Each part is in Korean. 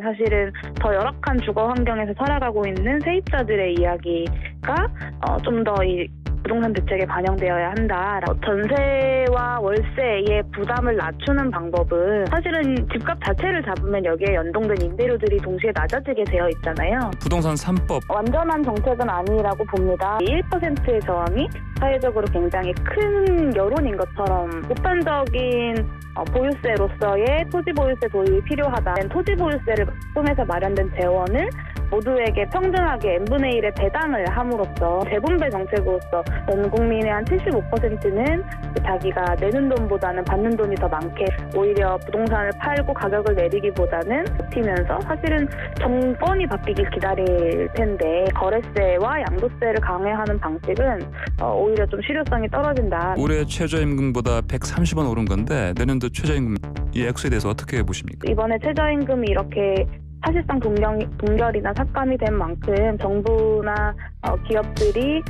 사실은 더 열악한 주거 환경에서 살아가고 있는 세입자들의 이야기가 좀 더 이 부동산 대책에 반영되어야 한다. 전세와 월세의 부담을 낮추는 방법은 사실은 집값 자체를 잡으면 여기에 연동된 임대료들이 동시에 낮아지게 되어 있잖아요. 부동산 3법. 완전한 정책은 아니라고 봅니다. 1%의 저항이 사회적으로 굉장히 큰 여론인 것처럼 보편적인 보유세로서의 토지보유세 도입이 필요하다. 토지보유세를 통해서 마련된 재원을 모두에게 평등하게 n분의 1의 배당을 함으로써 재분배 정책으로서 전 국민의 한 75%는 자기가 내는 돈보다는 받는 돈이 더 많게 오히려 부동산을 팔고 가격을 내리기보다는 버티면서 사실은 정권이 바뀌길 기다릴 텐데 거래세와 양도세를 강화하는 방식은 오히려 좀 실효성이 떨어진다. 올해 최저임금보다 130원 오른 건데 내년도 최저임금 이 액수에 대해서 어떻게 보십니까? 이번에 최저임금이 이렇게 사실상 동결이나 삭감이 된 만큼 정부나 기업들이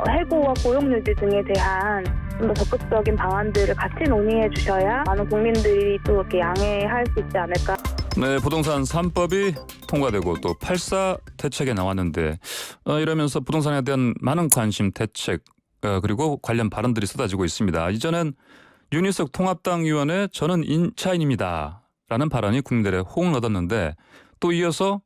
해고와 고용유지 등에 대한 좀 더 적극적인 방안들을 같이 논의해 주셔야 많은 국민들이 또 이렇게 양해할 수 있지 않을까. 네, 부동산 3법이 통과되고 또 8.4 대책에 나왔는데 이러면서 부동산에 대한 많은 관심, 대책 그리고 관련 발언들이 쏟아지고 있습니다. 이전엔 윤희석 통합당 의원의 저는 임차인입니다 라는 발언이 국민들의 호응을 얻었는데 또 이어서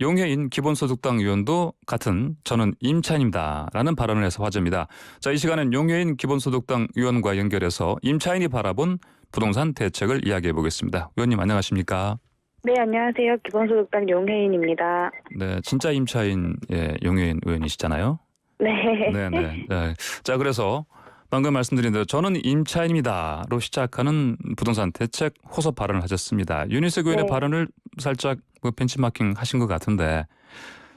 용해인 기본소득당 의원도 같은 저는 임차인입니다 라는 발언을 해서 화제입니다. 자, 이 시간엔 용해인 기본소득당 의원과 연결해서 임차인이 바라본 부동산 대책을 이야기해 보겠습니다. 의원님 안녕하십니까? 네, 안녕하세요. 기본소득당 용혜인입니다. 네, 진짜 임차인 용해인 의원이시잖아요. 네. 네네. 네. 자, 그래서 방금 말씀드린 대로 저는 임차인입니다로 시작하는 부동산 대책 호소 발언을 하셨습니다. 윤희석 의원의 네. 발언을 살짝 벤치마킹 하신 것 같은데,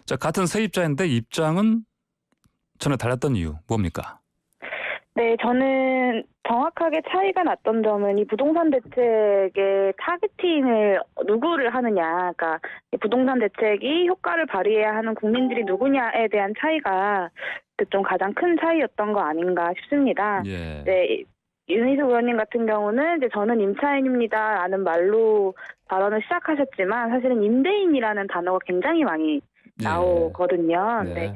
자, 같은 세입자인데 입장은 전혀 달랐던 이유 뭡니까? 네, 저는 정확하게 차이가 났던 점은 이 부동산 대책의 타겟팅을 누구를 하느냐, 그러니까 이 부동산 대책이 효과를 발휘해야 하는 국민들이 누구냐에 대한 차이가 좀 가장 큰 차이였던 거 아닌가 싶습니다. 예. 네, 윤희숙 의원님 같은 경우는 이제 저는 임차인입니다라는 말로 발언을 시작하셨지만 사실은 임대인이라는 단어가 굉장히 많이 나오거든요. 네. 네.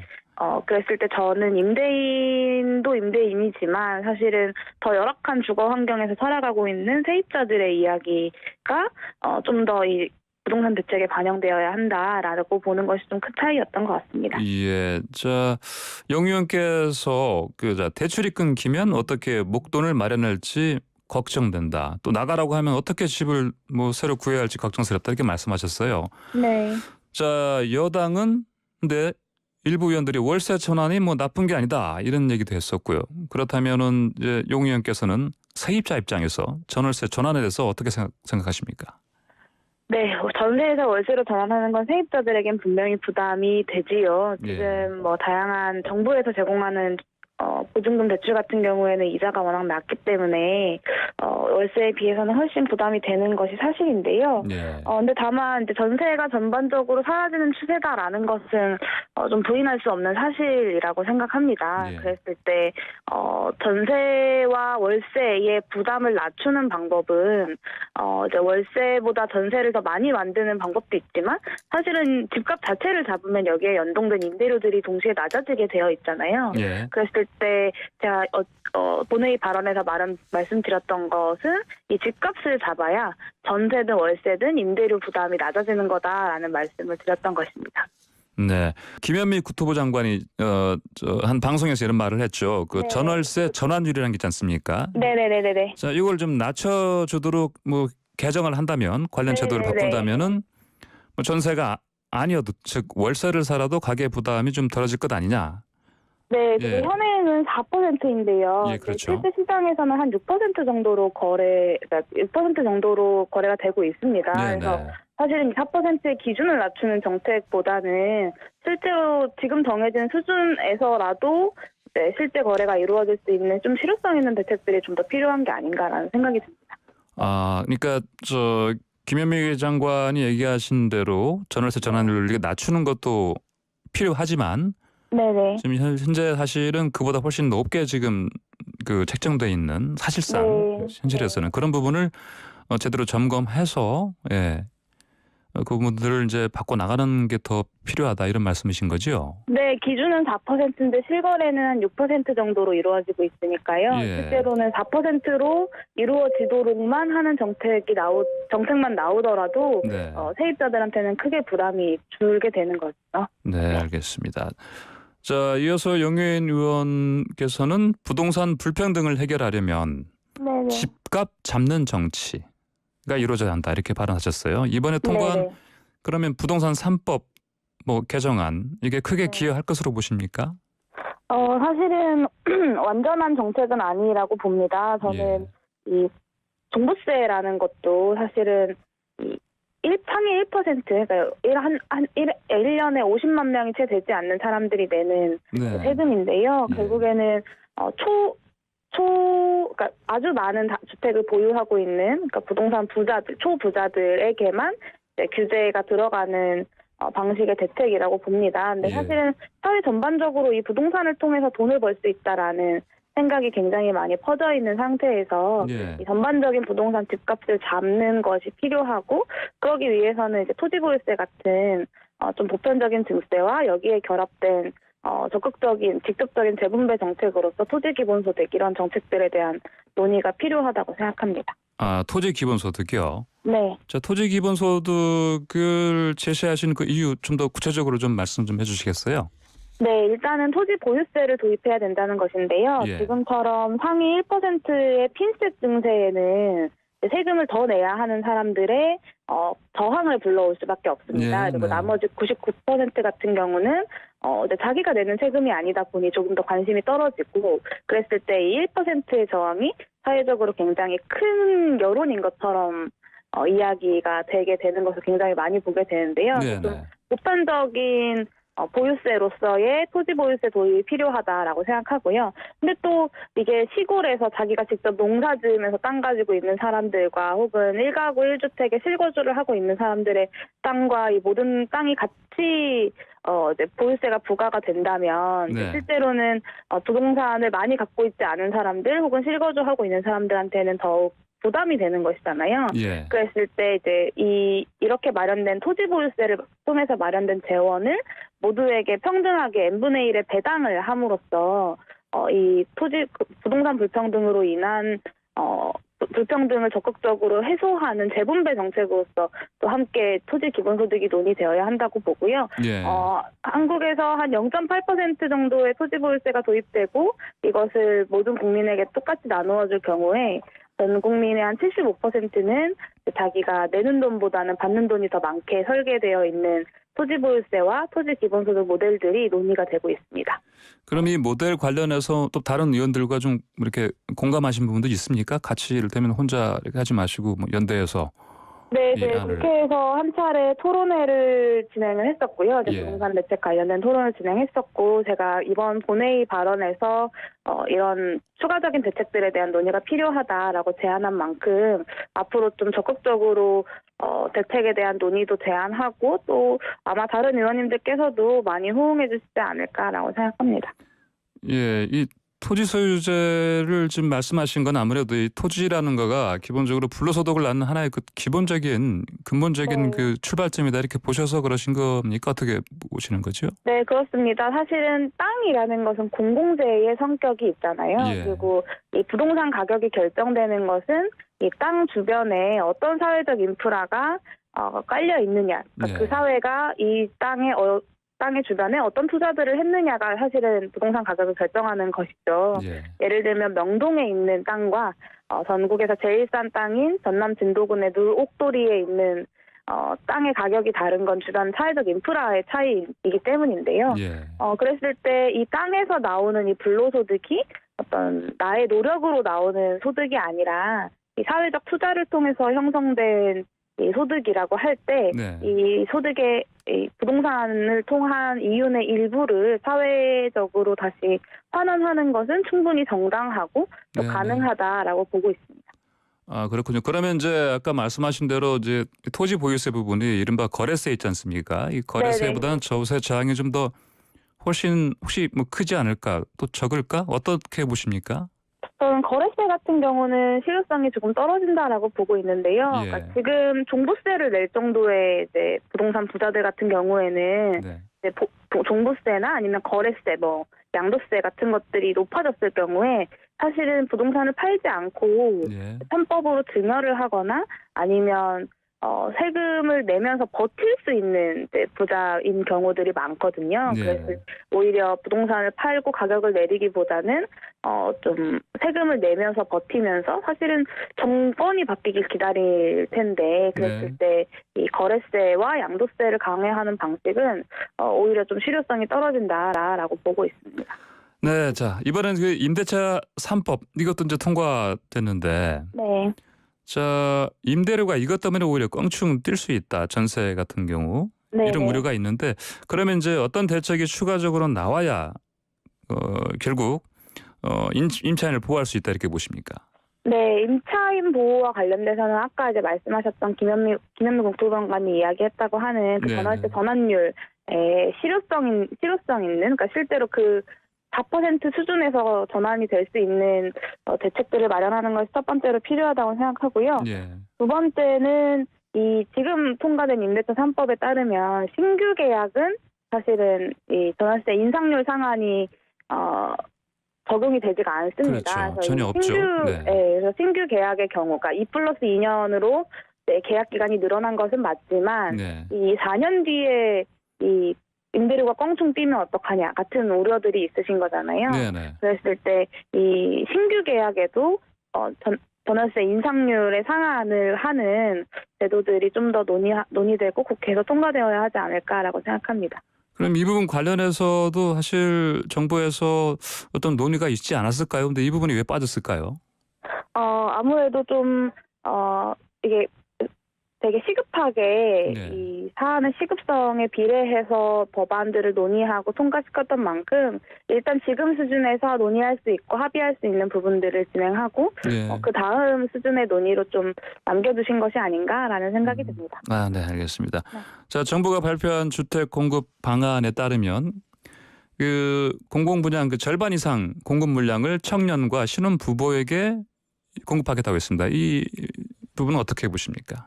그랬을 때 저는 임대인도 임대인이지만 사실은 더 열악한 주거 환경에서 살아가고 있는 세입자들의 이야기가 좀 더 이 부동산 대책에 반영되어야 한다라고 보는 것이 좀 큰 차이였던 것 같습니다. 예. 자, 용 의원께서 대출이 끊기면 어떻게 목돈을 마련할지 걱정된다. 또 나가라고 하면 어떻게 집을 새로 구해야 할지 걱정스럽다 이렇게 말씀하셨어요. 네. 자, 여당은 근데 일부 의원들이 월세 전환이 나쁜 게 아니다 이런 얘기도 했었고요. 그렇다면은 이제 용 의원께서는 세입자 입장에서 전월세 전환에 대해서 어떻게 생각하십니까? 네, 전세에서 월세로 전환하는 건 세입자들에겐 분명히 부담이 되지요. 지금 다양한 정부에서 제공하는 보증금 대출 같은 경우에는 이자가 워낙 낮기 때문에 월세에 비해서는 훨씬 부담이 되는 것이 사실인데요. 근데 다만 이제 전세가 전반적으로 사라지는 추세다라는 것은 좀 부인할 수 없는 사실이라고 생각합니다. 그랬을 때 전세와 월세의 부담을 낮추는 방법은 이제 월세보다 전세를 더 많이 만드는 방법도 있지만 사실은 집값 자체를 잡으면 여기에 연동된 임대료들이 동시에 낮아지게 되어 있잖아요. 그랬을 때 제가 본회의 발언에서 말씀드렸던 것은 이 집값을 잡아야 전세든 월세든 임대료 부담이 낮아지는 거다라는 말씀을 드렸던 것입니다. 네, 김현미 국토부 장관이 한 방송에서 이런 말을 했죠. 그 전월세 전환율이라는 게 있지 않습니까? 네네네네. 자, 이걸 좀 낮춰주도록 개정을 한다면 관련 제도를 바꾼다면은 전세가 아니어도 즉 월세를 살아도 가계 부담이 좀 덜어질 것 아니냐? 네, 지금 현행은 4%인데요. 그렇죠. 실제 시장에서는 한 6% 정도로 6% 정도로 거래가 되고 있습니다. 그래서 사실은 4%의 기준을 낮추는 정책보다는 실제로 지금 정해진 수준에서라도 실제 거래가 이루어질 수 있는 좀 실효성 있는 대책들이 좀 더 필요한 게 아닌가라는 생각이 듭니다. 그러니까 김현미 장관이 얘기하신 대로 전월세 전환율을 낮추는 것도 필요하지만 네네. 지금 현재 사실은 그보다 훨씬 높게 지금 책정돼 있는 사실상 현실에서는 그런 부분을 제대로 점검해서 그 부분들을 이제 바꿔 나가는 게 더 필요하다 이런 말씀이신 거죠? 네, 기준은 4%인데 실거래는 한 6% 정도로 이루어지고 있으니까요. 예. 실제로는 4%로 이루어지도록만 하는 정책만 나오더라도 네. 세입자들한테는 크게 부담이 줄게 되는 거죠. 네, 알겠습니다. 자, 이어서 영유인 의원께서는 부동산 불평등을 해결하려면 네네. 집값 잡는 정치가 이루어져야 한다 이렇게 발언하셨어요. 이번에 통과한 네네. 그러면 부동산 3법 개정안 이게 크게 네. 기여할 것으로 보십니까? 사실은 완전한 정책은 아니라고 봅니다. 저는 이 종부세라는 것도 사실은 상위 1%, 그러니까 1년에 50만 명이 채 되지 않는 사람들이 내는 네. 세금인데요. 예. 결국에는 그러니까 아주 많은 주택을 보유하고 있는 그러니까 부동산 부자들, 초부자들에게만 이제 규제가 들어가는 방식의 대책이라고 봅니다. 근데 예. 사실은 사회 전반적으로 이 부동산을 통해서 돈을 벌 수 있다라는 생각이 굉장히 많이 퍼져 있는 상태에서 예. 이 전반적인 부동산 집값을 잡는 것이 필요하고 그러기 위해서는 이제 토지보유세 같은 좀 보편적인 증세와 여기에 결합된 적극적인 직접적인 재분배 정책으로서 토지기본소득 이런 정책들에 대한 논의가 필요하다고 생각합니다. 아, 토지 기본소득이요. 네. 자, 토지 기본소득을 제시하신 그 이유 좀 더 구체적으로 좀 말씀 좀 해주시겠어요? 네, 일단은 토지 보유세를 도입해야 된다는 것인데요. 예. 지금처럼 상위 1%의 핀셋 증세에는 세금을 더 내야 하는 사람들의 저항을 불러올 수밖에 없습니다. 예, 그리고 네. 나머지 99% 같은 경우는 이제 자기가 내는 세금이 아니다 보니 조금 더 관심이 떨어지고 그랬을 때 이 1%의 저항이 사회적으로 굉장히 큰 여론인 것처럼 이야기가 되게 되는 것을 굉장히 많이 보게 되는데요. 네, 좀 네. 보편적인 보유세로서의 토지 보유세 도입이 필요하다라고 생각하고요. 근데 또 이게 시골에서 자기가 직접 농사 지으면서 땅 가지고 있는 사람들과 혹은 1가구 1주택에 실거주를 하고 있는 사람들의 땅과 이 모든 땅이 같이 이제 보유세가 부과가 된다면 네. 실제로는 부동산을 많이 갖고 있지 않은 사람들 혹은 실거주하고 있는 사람들한테는 더욱 부담이 되는 것이잖아요. 예. 그랬을 때 이제 이렇게 마련된 토지 보유세를 통해서 마련된 재원을 모두에게 평등하게 n분의 1의 배당을 함으로써 이 부동산 불평등으로 인한 불평등을 적극적으로 해소하는 재분배 정책으로서 또 함께 토지 기본소득이 논의되어야 한다고 보고요. 예. 한국에서 한 0.8% 정도의 토지 보유세가 도입되고 이것을 모든 국민에게 똑같이 나누어줄 경우에 전 국민의 한 75%는 자기가 내는 돈보다는 받는 돈이 더 많게 설계되어 있는 토지 보유세와 토지 기본소득 모델들이 논의가 되고 있습니다. 그럼 이 모델 관련해서 또 다른 의원들과 좀 이렇게 공감하신 부분도 있습니까? 같이 이를테면 혼자 이렇게 하지 마시고 연대해서. 네, 이 안을. 국회에서 한 차례 토론회를 진행을 했었고요. 이제 예. 부동산 대책 관련된 토론을 진행했었고, 제가 이번 본회의 발언에서 이런 추가적인 대책들에 대한 논의가 필요하다라고 제안한 만큼 앞으로 좀 적극적으로 대책에 대한 논의도 제안하고 또 아마 다른 의원님들께서도 많이 호응해 주시지 않을까라고 생각합니다. 예, 이 토지 소유제를 지금 말씀하신 건 아무래도 이 토지라는 거가 기본적으로 불로소득을 낳는 하나의 그 기본적인 근본적인 네. 그 출발점이다 이렇게 보셔서 그러신 겁니까? 어떻게 보시는 거죠? 네, 그렇습니다. 사실은 땅이라는 것은 공공재의 성격이 있잖아요. 예. 그리고 이 부동산 가격이 결정되는 것은 이 땅 주변에 어떤 사회적 인프라가 깔려 있느냐. 그러니까 네. 그 사회가 이 땅의 주변에 어떤 투자들을 했느냐가 사실은 부동산 가격을 결정하는 것이죠. 예. 예를 들면 명동에 있는 땅과 전국에서 제일 싼 땅인 전남 진도군의 옥도리에 있는 땅의 가격이 다른 건 주변 사회적 인프라의 차이이기 때문인데요. 예. 그랬을 때 이 땅에서 나오는 이 불로소득이 어떤 나의 노력으로 나오는 소득이 아니라 이 사회적 투자를 통해서 형성된 이 소득이라고 할 때 네. 이 소득의 이 부동산을 통한 이윤의 일부를 사회적으로 다시 환원하는 것은 충분히 정당하고 또 네, 가능하다라고 보고 있습니다. 아, 그렇군요. 그러면 이제 아까 말씀하신 대로 이제 토지 보유세 부분이 이른바 거래세 있지 않습니까? 이 거래세보다는 저세 저항이 좀 더 훨씬 혹시 크지 않을까? 또 적을까? 어떻게 보십니까? 저는 거래세 같은 경우는 실효성이 조금 떨어진다라고 보고 있는데요. 예. 그러니까 지금 종부세를 낼 정도의 이제 부동산 부자들 같은 경우에는 네. 이제 종부세나 아니면 거래세, 뭐 양도세 같은 것들이 높아졌을 경우에 사실은 부동산을 팔지 않고 예. 편법으로 증여를 하거나 아니면 세금을 내면서 버틸 수 있는 이제 부자인 경우들이 많거든요. 예. 그래서 오히려 부동산을 팔고 가격을 내리기보다는 좀 세금을 내면서 버티면서 사실은 정권이 바뀌길 기다릴 텐데 그랬을 때 이 거래세와 양도세를 강화하는 방식은 오히려 좀 실효성이 떨어진다라고 보고 있습니다. 네, 자 이번엔 그 임대차 3법 이것도 이제 통과됐는데, 네. 자 임대료가 이것 때문에 오히려 껑충 뛸 수 있다. 전세 같은 경우 네, 이런 네. 우려가 있는데, 그러면 이제 어떤 대책이 추가적으로 나와야 결국 임차인을 보호할 수 있다 이렇게 보십니까? 네, 임차인 보호와 관련돼서는 아까 이제 말씀하셨던 김현미 국토장관이 이야기했다고 하는 그 네네. 전월세 전환율의 실효성 있는, 그러니까 실제로 그 4% 수준에서 전환이 될 수 있는 대책들을 마련하는 것이 첫 번째로 필요하다고 생각하고요. 예. 두 번째는 이 지금 통과된 임대차 3법에 따르면 신규 계약은 사실은 이 전월세 인상률 상한이 적용이 되지가 않습니다. 그렇죠. 그래서 전혀 이 없죠. 네. 그래서 신규 계약의 경우, 그러니까 2+2년으로 계약 기간이 늘어난 것은 맞지만 네. 이 4년 뒤에 이 임대료가 껑충 뛰면 어떡하냐 같은 우려들이 있으신 거잖아요. 네네. 그랬을 때 이 신규 계약에도 전월세 인상률의 상한을 하는 제도들이 좀 더 논의되고 국회에서 통과되어야 하지 않을까라고 생각합니다. 그럼 이 부분 관련해서도 사실 정부에서 어떤 논의가 있지 않았을까요? 근데 이 부분이 왜 빠졌을까요? 아무래도 좀 이게 되게 시급하게 네. 이 사안의 시급성에 비례해서 법안들을 논의하고 통과시켰던 만큼 일단 지금 수준에서 논의할 수 있고 합의할 수 있는 부분들을 진행하고 네. 그 다음 수준의 논의로 좀 남겨두신 것이 아닌가라는 생각이 듭니다. 아, 네, 알겠습니다. 네. 자, 정부가 발표한 주택 공급 방안에 따르면 그 공공분양 그 절반 이상 공급 물량을 청년과 신혼 부부에게 공급하겠다고 했습니다. 이 부분은 어떻게 보십니까?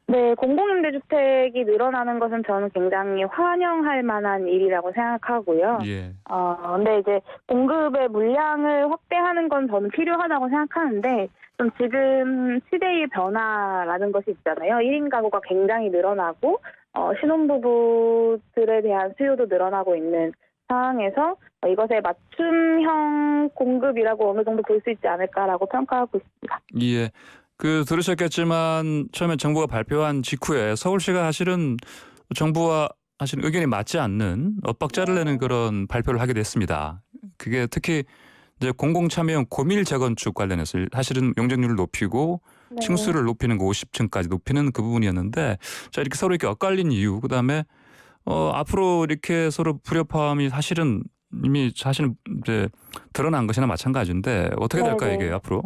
네, 공공임대주택이 늘어나는 것은 저는 굉장히 환영할 만한 일이라고 생각하고요. 예. 근데 이제 공급의 물량을 확대하는 건 저는 필요하다고 생각하는데 좀 지금 시대의 변화라는 것이 있잖아요. 1인 가구가 굉장히 늘어나고 신혼부부들에 대한 수요도 늘어나고 있는 상황에서 이것에 맞춤형 공급이라고 어느 정도 볼 수 있지 않을까라고 평가하고 있습니다. 예. 그 들으셨겠지만 처음에 정부가 발표한 직후에 서울시가 사실은 정부와 사실 의견이 맞지 않는 엇박자를 내는 그런 발표를 하게 됐습니다. 그게 특히 이제 공공참여형 고밀 재건축 관련해서 사실은 용적률을 높이고 네. 층수를 높이는 거 50층까지 높이는 그 부분이었는데, 자 이렇게 서로 이렇게 엇갈린 이유, 그다음에 앞으로 이렇게 서로 불협화음이 사실은 이미 사실은 이제 드러난 것이나 마찬가지인데 어떻게 될까 네네. 이게 앞으로?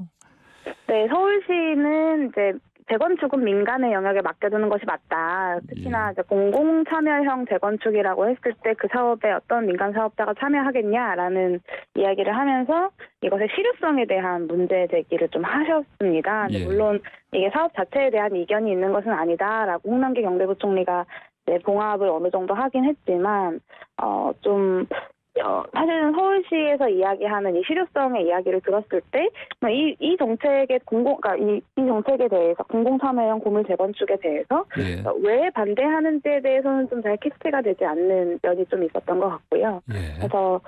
네, 서울시는 이제 재건축은 민간의 영역에 맡겨두는 것이 맞다. 특히나 이제 공공참여형 재건축이라고 했을 때 그 사업에 어떤 민간 사업자가 참여하겠냐라는 이야기를 하면서 이것의 실효성에 대한 문제 제기를 좀 하셨습니다. 예. 물론 이게 사업 자체에 대한 이견이 있는 것은 아니다라고 홍남기 경제부총리가 이제 봉합을 어느 정도 하긴 했지만 사실은 서울시에서 이야기하는 이 실효성의 이야기를 들었을 때 이 정책의 그러니까 이 정책에 대해서 공공참여형 고물 재건축에 대해서 예. 왜 반대하는지에 대해서는 좀 잘 캐치가 되지 않는 면이 좀 있었던 것 같고요. 예. 그래서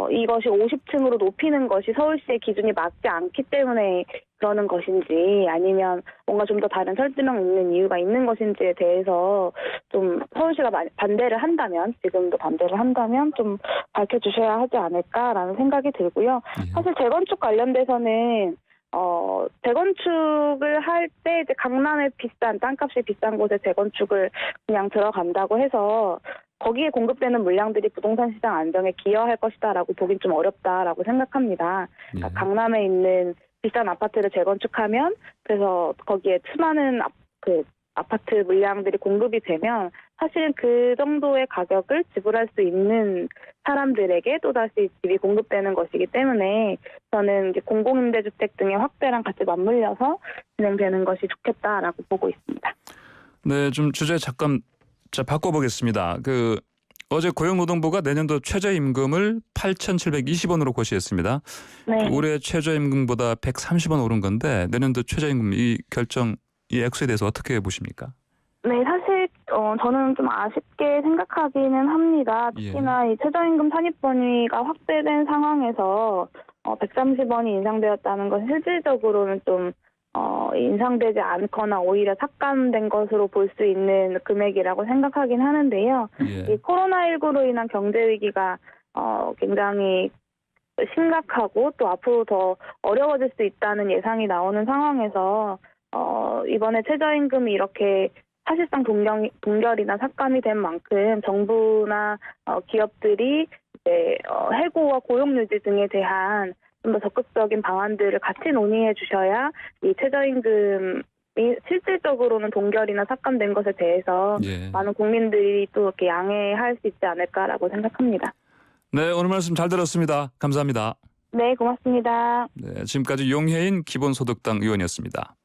이것이 50층으로 높이는 것이 서울시의 기준이 맞지 않기 때문에 그러는 것인지 아니면 뭔가 좀 더 다른 설득력 있는 이유가 있는 것인지에 대해서 좀 서울시가 반대를 한다면 지금도 반대를 한다면 좀 밝혀주셔야 하지 않을까라는 생각이 들고요. 예. 사실 재건축 관련돼서는 재건축을 할 때 이제 강남의 땅값이 비싼 곳에 재건축을 그냥 들어간다고 해서 거기에 공급되는 물량들이 부동산 시장 안정에 기여할 것이다라고 보긴 좀 어렵다라고 생각합니다. 그러니까 예. 강남에 있는 비싼 아파트를 재건축하면 그래서 거기에 수많은 아파트 물량들이 공급이 되면 사실 그 정도의 가격을 지불할 수 있는 사람들에게 또다시 집이 공급되는 것이기 때문에 저는 이제 공공임대주택 등의 확대랑 같이 맞물려서 진행되는 것이 좋겠다라고 보고 있습니다. 네, 좀 주제 잠깐 바꿔보겠습니다. 어제 고용노동부가 내년도 최저임금을 8,720원으로 고시했습니다. 네. 올해 최저임금보다 130원 오른 건데 내년도 최저임금 이 결정, 이 액수에 대해서 어떻게 보십니까? 네, 사실 저는 좀 아쉽게 생각하기는 합니다. 특히나 이 최저임금 산입 범위가 확대된 상황에서 130원이 인상되었다는 것은 실질적으로는 좀 인상되지 않거나 오히려 삭감된 것으로 볼 수 있는 금액이라고 생각하긴 하는데요. 이 코로나19로 인한 경제 위기가 굉장히 심각하고 또 앞으로 더 어려워질 수 있다는 예상이 나오는 상황에서 이번에 최저임금이 이렇게 사실상 동결이나 삭감이 된 만큼 정부나 기업들이 이제 해고와 고용 유지 등에 대한 좀 더 적극적인 방안들을 같이 논의해 주셔야 이 최저임금이 실질적으로는 동결이나 삭감된 것에 대해서 많은 국민들이 또 이렇게 양해할 수 있지 않을까라고 생각합니다. 네, 오늘 말씀 잘 들었습니다. 감사합니다. 네, 고맙습니다. 네, 지금까지 용혜인 기본소득당 의원이었습니다.